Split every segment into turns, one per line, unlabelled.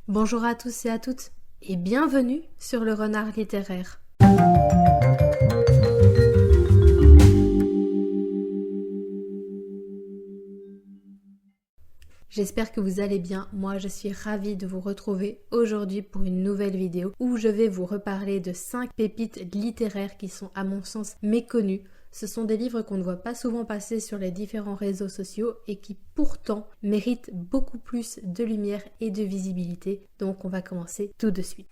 Bonjour à tous et à toutes et bienvenue sur le Renard littéraire. J'espère que vous allez bien, moi je suis ravie de vous retrouver aujourd'hui pour une nouvelle vidéo où je vais vous reparler de 5 pépites littéraires qui sont à mon sens méconnues. Ce sont des livres qu'on ne voit pas souvent passer sur les différents réseaux sociaux et qui pourtant méritent beaucoup plus de lumière et de visibilité. Donc on va commencer tout de suite.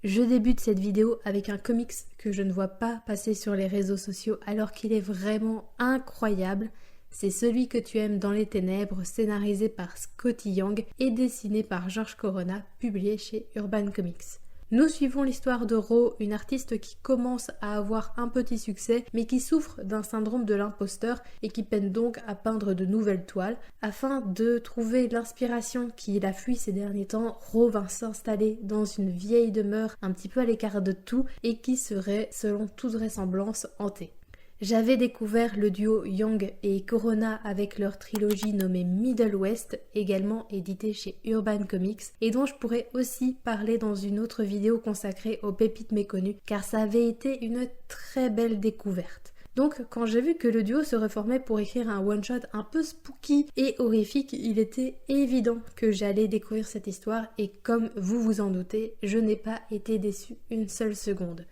Je débute cette vidéo avec un comics que je ne vois pas passer sur les réseaux sociaux alors qu'il est vraiment incroyable. C'est Celui que tu aimes dans les ténèbres, scénarisé par Skottie Young et dessiné par George Corona, publié chez Urban Comics. Nous suivons l'histoire de Ro, une artiste qui commence à avoir un petit succès, mais qui souffre d'un syndrome de l'imposteur et qui peine donc à peindre de nouvelles toiles. Afin de trouver l'inspiration qui la fuit ces derniers temps, Ro va s'installer dans une vieille demeure un petit peu à l'écart de tout et qui serait, selon toute vraisemblance, hantée. J'avais découvert le duo Young et Corona avec leur trilogie nommée Middle West, également éditée chez Urban Comics, et dont je pourrais aussi parler dans une autre vidéo consacrée aux pépites méconnues, car ça avait été une très belle découverte. Donc quand j'ai vu que le duo se reformait pour écrire un one-shot un peu spooky et horrifique, il était évident que j'allais découvrir cette histoire, et comme vous vous en doutez, je n'ai pas été déçue une seule seconde.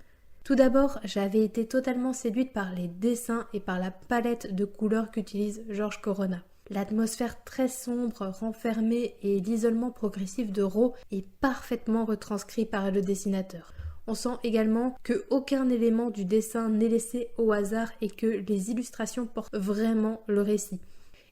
Tout d'abord, j'avais été totalement séduite par les dessins et par la palette de couleurs qu'utilise George Corona. L'atmosphère très sombre, renfermée et l'isolement progressif de Ro est parfaitement retranscrit par le dessinateur. On sent également qu'aucun élément du dessin n'est laissé au hasard et que les illustrations portent vraiment le récit.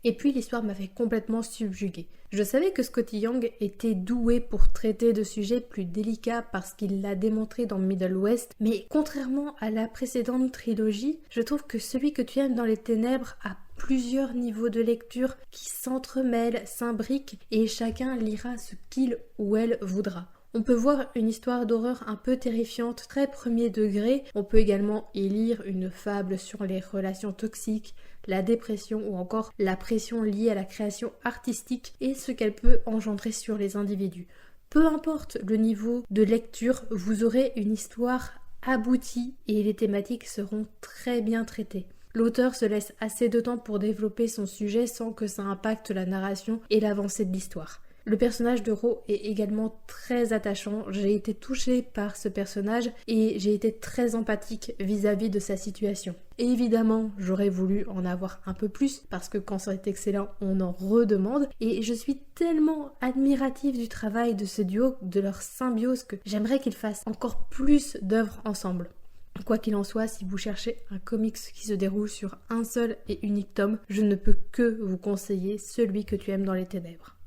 Et puis l'histoire m'avait complètement subjuguée. Je savais que Skottie Young était doué pour traiter de sujets plus délicats parce qu'il l'a démontré dans Middle West, mais contrairement à la précédente trilogie, je trouve que Celui que tu aimes dans les ténèbres a plusieurs niveaux de lecture qui s'entremêlent, s'imbriquent et chacun lira ce qu'il ou elle voudra. On peut voir une histoire d'horreur un peu terrifiante, très premier degré. On peut également y lire une fable sur les relations toxiques, la dépression ou encore la pression liée à la création artistique et ce qu'elle peut engendrer sur les individus. Peu importe le niveau de lecture, vous aurez une histoire aboutie et les thématiques seront très bien traitées. L'auteur se laisse assez de temps pour développer son sujet sans que ça impacte la narration et l'avancée de l'histoire. Le personnage de Ro est également très attachant, j'ai été touchée par ce personnage et j'ai été très empathique vis-à-vis de sa situation. Et évidemment, j'aurais voulu en avoir un peu plus parce que quand c'est excellent, on en redemande et je suis tellement admirative du travail de ce duo, de leur symbiose que j'aimerais qu'ils fassent encore plus d'œuvres ensemble. Quoi qu'il en soit, si vous cherchez un comics qui se déroule sur un seul et unique tome, je ne peux que vous conseiller Celui que tu aimes dans les ténèbres.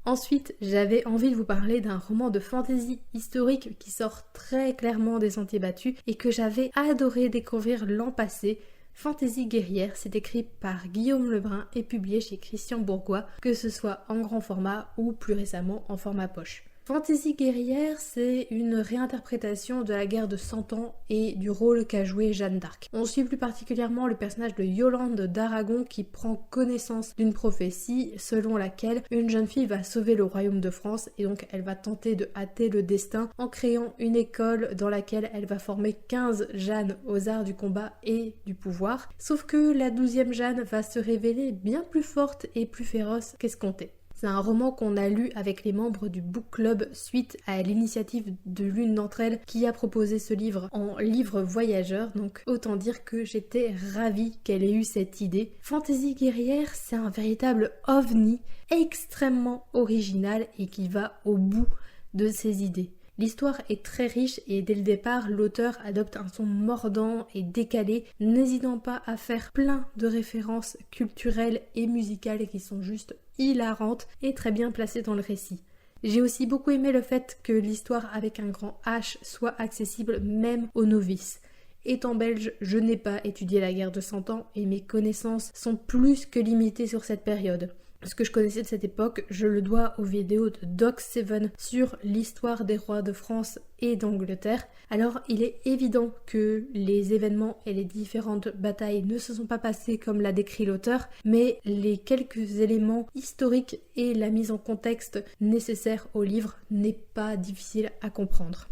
Ensuite, j'avais envie de vous parler d'un roman de fantasy historique qui sort très clairement des sentiers battus et que j'avais adoré découvrir l'an passé. Fantasy guerrière, c'est écrit par Guillaume Lebrun et publié chez Christian Bourgois, que ce soit en grand format ou plus récemment en format poche. Fantasy guerrière, c'est une réinterprétation de la guerre de 100 ans et du rôle qu'a joué Jeanne d'Arc. On suit plus particulièrement le personnage de Yolande d'Aragon qui prend connaissance d'une prophétie selon laquelle une jeune fille va sauver le royaume de France et donc elle va tenter de hâter le destin en créant une école dans laquelle elle va former 15 Jeannes aux arts du combat et du pouvoir. Sauf que la 12e Jeanne va se révéler bien plus forte et plus féroce qu'escompté. C'est un roman qu'on a lu avec les membres du book club suite à l'initiative de l'une d'entre elles qui a proposé ce livre en livre voyageur, donc autant dire que j'étais ravie qu'elle ait eu cette idée. Fantasy guerrière, c'est un véritable ovni extrêmement original et qui va au bout de ses idées. L'histoire est très riche et dès le départ, l'auteur adopte un son mordant et décalé, n'hésitant pas à faire plein de références culturelles et musicales qui sont juste hilarantes et très bien placées dans le récit. J'ai aussi beaucoup aimé le fait que l'histoire avec un grand H soit accessible même aux novices. Étant belge, je n'ai pas étudié la guerre de 100 ans et mes connaissances sont plus que limitées sur cette période. Ce que je connaissais de cette époque, je le dois aux vidéos de Doc7 sur l'histoire des rois de France et d'Angleterre. Alors il est évident que les événements et les différentes batailles ne se sont pas passés comme l'a décrit l'auteur, mais les quelques éléments historiques et la mise en contexte nécessaire au livre n'est pas difficile à comprendre.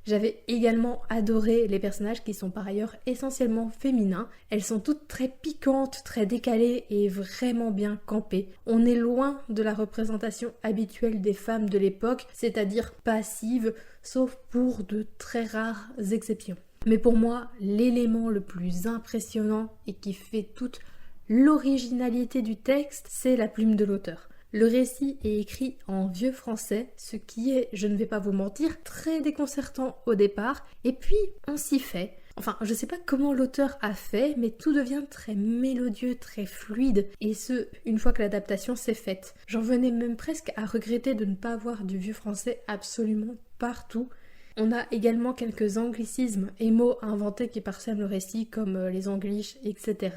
J'avais également adoré les personnages qui sont par ailleurs essentiellement féminins. Elles sont toutes très piquantes, très décalées et vraiment bien campées. On est loin de la représentation habituelle des femmes de l'époque, c'est-à-dire passives, sauf pour de très rares exceptions. Mais pour moi, l'élément le plus impressionnant et qui fait toute l'originalité du texte, c'est la plume de l'auteur. Le récit est écrit en vieux français, ce qui est, je ne vais pas vous mentir, très déconcertant au départ, et puis on s'y fait. Enfin, je sais pas comment l'auteur a fait, mais tout devient très mélodieux, très fluide, et ce, une fois que l'adaptation s'est faite. J'en venais même presque à regretter de ne pas avoir du vieux français absolument partout. On a également quelques anglicismes et mots inventés qui parsèment le récit, comme les angliches, etc.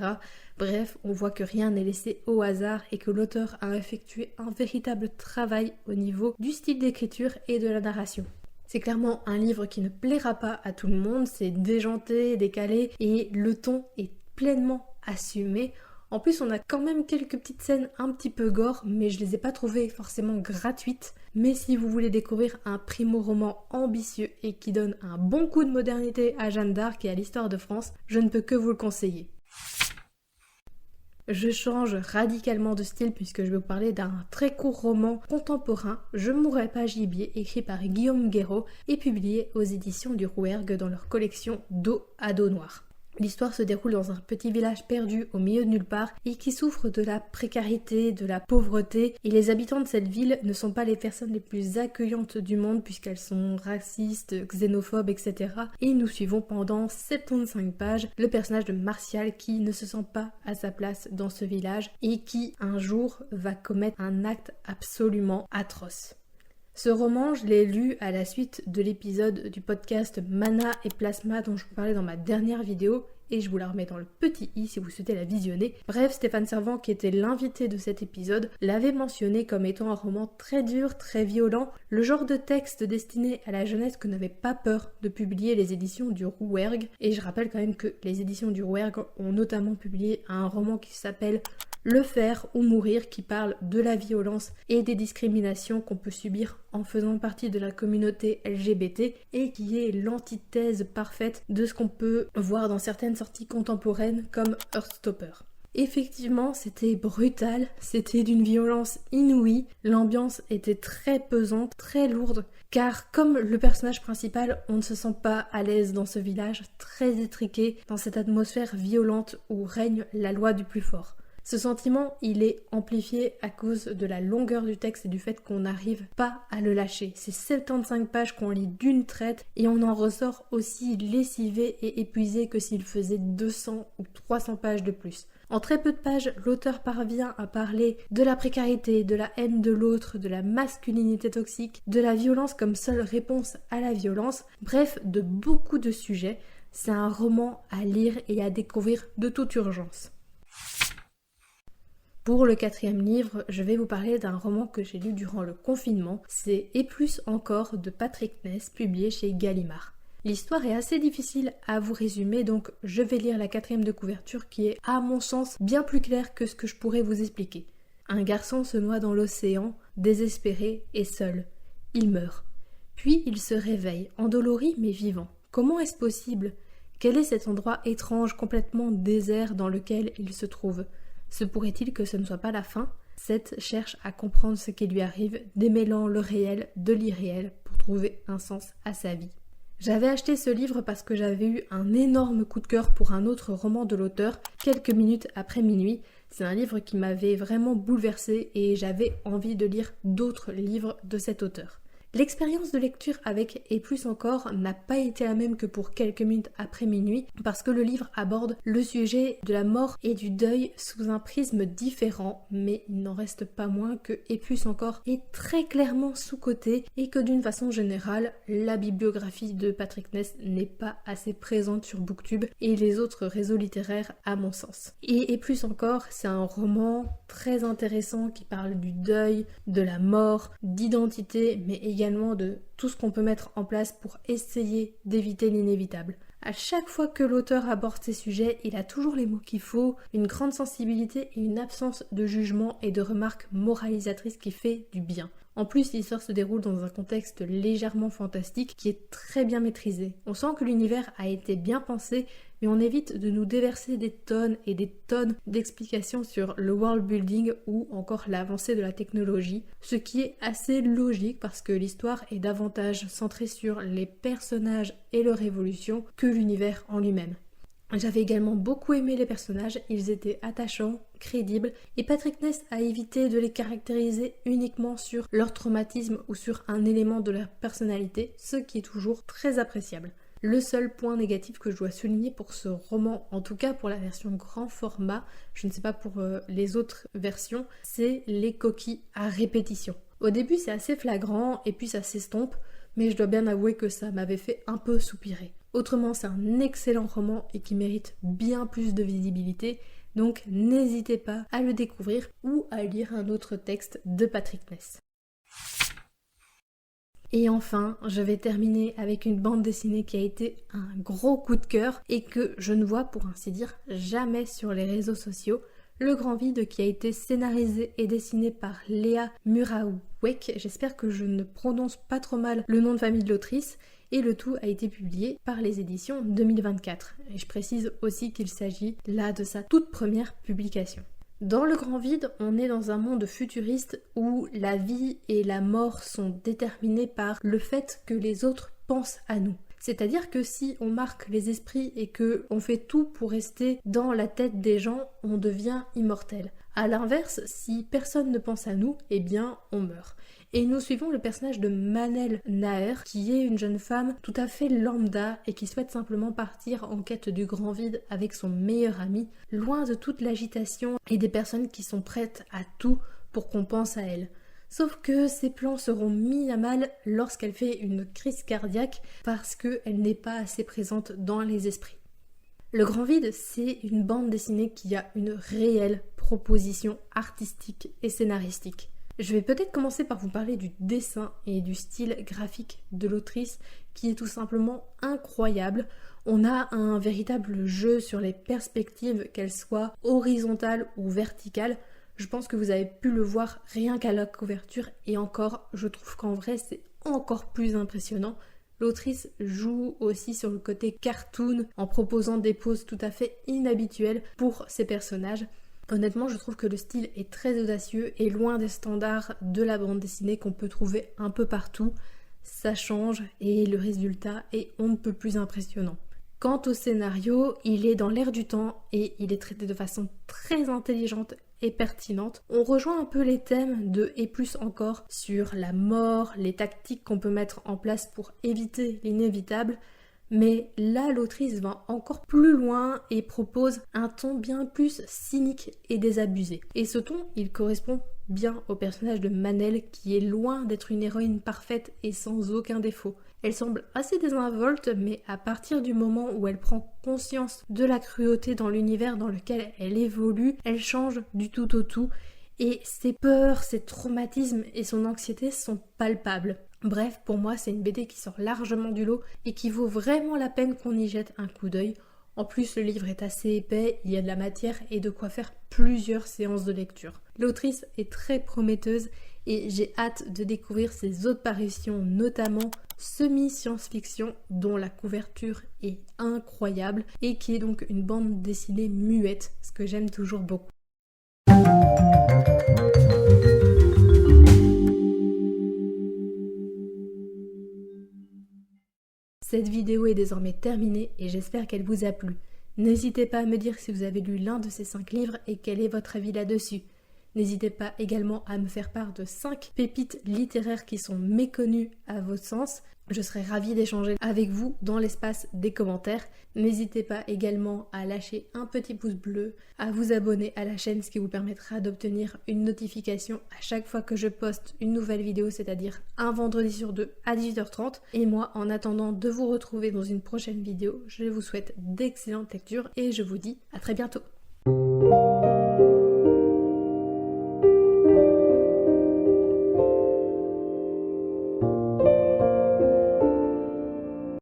Bref, on voit que rien n'est laissé au hasard et que l'auteur a effectué un véritable travail au niveau du style d'écriture et de la narration. C'est clairement un livre qui ne plaira pas à tout le monde, c'est déjanté, décalé et le ton est pleinement assumé. En plus, on a quand même quelques petites scènes un petit peu gore, mais je les ai pas trouvées forcément gratuites. Mais si vous voulez découvrir un primo-roman ambitieux et qui donne un bon coup de modernité à Jeanne d'Arc et à l'histoire de France, je ne peux que vous le conseiller. Je change radicalement de style puisque je vais vous parler d'un très court roman contemporain, Je mourrai pas gibier, écrit par Guillaume Guéraud et publié aux éditions du Rouergue dans leur collection Dos à dos noir. L'histoire se déroule dans un petit village perdu au milieu de nulle part et qui souffre de la précarité, de la pauvreté, et les habitants de cette ville ne sont pas les personnes les plus accueillantes du monde puisqu'elles sont racistes, xénophobes, etc. Et nous suivons pendant 75 pages le personnage de Martial qui ne se sent pas à sa place dans ce village et qui un jour va commettre un acte absolument atroce. Ce roman, je l'ai lu à la suite de l'épisode du podcast Mana et Plasma dont je vous parlais dans ma dernière vidéo et je vous la remets dans le petit i si vous souhaitez la visionner. Bref, Stéphane Servant, qui était l'invité de cet épisode, l'avait mentionné comme étant un roman très dur, très violent, le genre de texte destiné à la jeunesse que n'avaient pas peur de publier les éditions du Rouergue. Et je rappelle quand même que les éditions du Rouergue ont notamment publié un roman qui s'appelle Le faire ou mourir, qui parle de la violence et des discriminations qu'on peut subir en faisant partie de la communauté LGBT et qui est l'antithèse parfaite de ce qu'on peut voir dans certaines sorties contemporaines comme Heartstopper. Effectivement, c'était brutal, c'était d'une violence inouïe, l'ambiance était très pesante, très lourde, car comme le personnage principal, on ne se sent pas à l'aise dans ce village très étriqué, dans cette atmosphère violente où règne la loi du plus fort. Ce sentiment, il est amplifié à cause de la longueur du texte et du fait qu'on n'arrive pas à le lâcher. C'est 75 pages qu'on lit d'une traite et on en ressort aussi lessivé et épuisé que s'il faisait 200 ou 300 pages de plus. En très peu de pages, l'auteur parvient à parler de la précarité, de la haine de l'autre, de la masculinité toxique, de la violence comme seule réponse à la violence, bref, de beaucoup de sujets. C'est un roman à lire et à découvrir de toute urgence. Pour le 4e livre, je vais vous parler d'un roman que j'ai lu durant le confinement, c'est Et plus encore de Patrick Ness, publié chez Gallimard. L'histoire est assez difficile à vous résumer, donc je vais lire la 4e de couverture qui est, à mon sens, bien plus claire que ce que je pourrais vous expliquer. Un garçon se noie dans l'océan, désespéré et seul. Il meurt. Puis il se réveille, endolori mais vivant. Comment est-ce possible ? Quel est cet endroit étrange, complètement désert dans lequel il se trouve ? Se pourrait-il que ce ne soit pas la fin ? Seth cherche à comprendre ce qui lui arrive, démêlant le réel de l'irréel pour trouver un sens à sa vie. J'avais acheté ce livre parce que j'avais eu un énorme coup de cœur pour un autre roman de l'auteur, quelques minutes après minuit. C'est un livre qui m'avait vraiment bouleversée et j'avais envie de lire d'autres livres de cet auteur. L'expérience de lecture avec Et plus encore n'a pas été la même que pour quelques minutes après minuit parce que le livre aborde le sujet de la mort et du deuil sous un prisme différent, mais il n'en reste pas moins que Et plus encore est très clairement sous-coté et que d'une façon générale, la bibliographie de Patrick Ness n'est pas assez présente sur Booktube et les autres réseaux littéraires à mon sens. Et plus encore, c'est un roman très intéressant qui parle du deuil, de la mort, d'identité, mais également de tout ce qu'on peut mettre en place pour essayer d'éviter l'inévitable. À chaque fois que l'auteur aborde ces sujets, il a toujours les mots qu'il faut, une grande sensibilité et une absence de jugement et de remarques moralisatrices qui fait du bien. En plus, l'histoire se déroule dans un contexte légèrement fantastique qui est très bien maîtrisé. On sent que l'univers a été bien pensé, mais on évite de nous déverser des tonnes et des tonnes d'explications sur le world building ou encore l'avancée de la technologie, ce qui est assez logique parce que l'histoire est davantage centrée sur les personnages et leur évolution que l'univers en lui-même. J'avais également beaucoup aimé les personnages, ils étaient attachants, crédibles, et Patrick Ness a évité de les caractériser uniquement sur leur traumatisme ou sur un élément de leur personnalité, ce qui est toujours très appréciable. Le seul point négatif que je dois souligner pour ce roman, en tout cas pour la version grand format, je ne sais pas pour les autres versions, c'est les coquilles à répétition. Au début c'est assez flagrant et puis ça s'estompe, mais je dois bien avouer que ça m'avait fait un peu soupirer. Autrement, c'est un excellent roman et qui mérite bien plus de visibilité, donc n'hésitez pas à le découvrir ou à lire un autre texte de Patrick Ness. Et enfin, je vais terminer avec une bande dessinée qui a été un gros coup de cœur et que je ne vois pour ainsi dire jamais sur les réseaux sociaux. Le Grand Vide qui a été scénarisé et dessiné par Léa Murawek, j'espère que je ne prononce pas trop mal le nom de famille de l'autrice, et le tout a été publié par les éditions 2024. Et je précise aussi qu'il s'agit là de sa toute première publication. Dans Le Grand Vide, on est dans un monde futuriste où la vie et la mort sont déterminées par le fait que les autres pensent à nous. C'est-à-dire que si on marque les esprits et que on fait tout pour rester dans la tête des gens, on devient immortel. A l'inverse, si personne ne pense à nous, eh bien on meurt. Et nous suivons le personnage de Manel Naër, qui est une jeune femme tout à fait lambda et qui souhaite simplement partir en quête du grand vide avec son meilleur ami, loin de toute l'agitation et des personnes qui sont prêtes à tout pour qu'on pense à elle. Sauf que ses plans seront mis à mal lorsqu'elle fait une crise cardiaque parce qu'elle n'est pas assez présente dans les esprits. Le Grand Vide, c'est une bande dessinée qui a une réelle proposition artistique et scénaristique. Je vais peut-être commencer par vous parler du dessin et du style graphique de l'autrice qui est tout simplement incroyable. On a un véritable jeu sur les perspectives, qu'elles soient horizontales ou verticales. Je pense que vous avez pu le voir rien qu'à la couverture et encore, je trouve qu'en vrai c'est encore plus impressionnant. L'autrice joue aussi sur le côté cartoon en proposant des poses tout à fait inhabituelles pour ses personnages. Honnêtement, je trouve que le style est très audacieux et loin des standards de la bande dessinée qu'on peut trouver un peu partout. Ça change et le résultat est on ne peut plus impressionnant. Quant au scénario, il est dans l'air du temps et il est traité de façon très intelligente et pertinente. On rejoint un peu les thèmes de Et plus encore sur la mort, les tactiques qu'on peut mettre en place pour éviter l'inévitable. Mais là, l'autrice va encore plus loin et propose un ton bien plus cynique et désabusé. Et ce ton, il correspond bien au personnage de Manel qui est loin d'être une héroïne parfaite et sans aucun défaut. Elle semble assez désinvolte, mais à partir du moment où elle prend conscience de la cruauté dans l'univers dans lequel elle évolue, elle change du tout au tout et ses peurs, ses traumatismes et son anxiété sont palpables. Bref, pour moi, c'est une BD qui sort largement du lot et qui vaut vraiment la peine qu'on y jette un coup d'œil. En plus, le livre est assez épais, il y a de la matière et de quoi faire plusieurs séances de lecture. L'autrice est très prometteuse et j'ai hâte de découvrir ses autres parutions, notamment semi-science-fiction, dont la couverture est incroyable et qui est donc une bande dessinée muette, ce que j'aime toujours beaucoup. Cette vidéo est désormais terminée et j'espère qu'elle vous a plu. N'hésitez pas à me dire si vous avez lu l'un de ces 5 livres et quel est votre avis là-dessus. N'hésitez pas également à me faire part de 5 pépites littéraires qui sont méconnues à votre sens. Je serais ravie d'échanger avec vous dans l'espace des commentaires. N'hésitez pas également à lâcher un petit pouce bleu, à vous abonner à la chaîne, ce qui vous permettra d'obtenir une notification à chaque fois que je poste une nouvelle vidéo, c'est-à-dire un vendredi sur 2 à 18h30. Et moi, en attendant de vous retrouver dans une prochaine vidéo, je vous souhaite d'excellentes lectures et je vous dis à très bientôt.